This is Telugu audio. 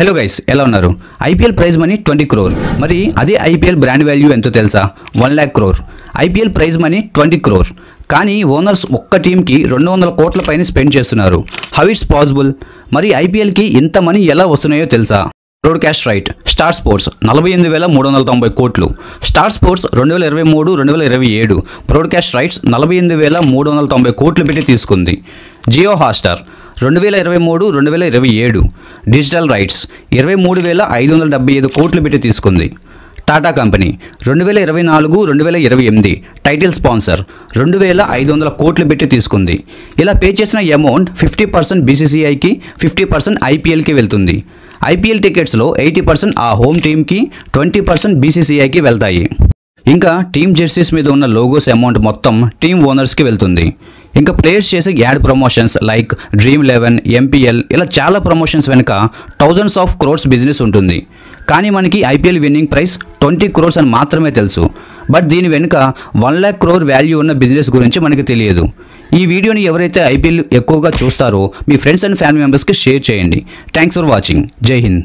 హలో గైస్, ఎలా ఉన్నారు? IPL prize money 20 crore. మరి అదే ఐపీఎల్ బ్రాండ్ వాల్యూ ఎంతో తెలుసా? 1 lakh crore. IPL prize money 20 crore. కానీ ఓనర్స్ ఒక్క టీంకి 200 కోట్ల పైన స్పెండ్ చేస్తున్నారు. How it's possible? మరి ఐపీఎల్కి ఇంత మనీ ఎలా వస్తున్నాయో తెలుసా? బ్రాడ్కాస్ట్ రైట్ స్టార్ స్పోర్ట్స్ 48,390 కోట్లు. స్టార్ స్పోర్ట్స్ 2023-2027 బ్రాడ్కాస్ట్ రైట్స్ 48,390 కోట్లు పెట్టి తీసుకుంది. జియో హాట్స్టార్ 2023-2027 డిజిటల్ రైట్స్ 23,575 కోట్లు పెట్టి తీసుకుంది. టాటా కంపెనీ 2024-2028 టైటిల్ స్పాన్సర్ 2,500 కోట్లు పెట్టి తీసుకుంది. ఇలా పే చేసిన అమౌంట్ 50% బీసీసీఐకి, 50% ఐపీఎల్కి వెళ్తుంది. ఐపీఎల్ టికెట్స్లో 80% ఆ హోమ్ టీమ్కి, 20% బీసీసీఐకి వెళ్తాయి. ఇంకా టీమ్ జెర్సీస్ మీద ఉన్న లోగోస్ అమౌంట్ మొత్తం టీమ్ ఓనర్స్కి వెళ్తుంది. ఇంకా ప్లేయర్స్ చేసే add promotions like Dream11, MPL ఇలా చాలా ప్రమోషన్స్ వెనుక thousands of crores బిజినెస్ ఉంటుంది. కానీ మనకి ఐపీఎల్ విన్నింగ్ ప్రైస్ 20 crores అని మాత్రమే తెలుసు. బట్ దీని వెనుక 1 lakh crore వాల్యూ ఉన్న బిజినెస్ గురించి మనకి తెలియదు. ఈ వీడియోని ఎవరైతే ఐపీఎల్ ఎక్కువగా చూస్తారో మీ ఫ్రెండ్స్ అండ్ ఫ్యామిలీ మెంబర్స్కి షేర్ చేయండి. Thanks for watching. జై హింద్.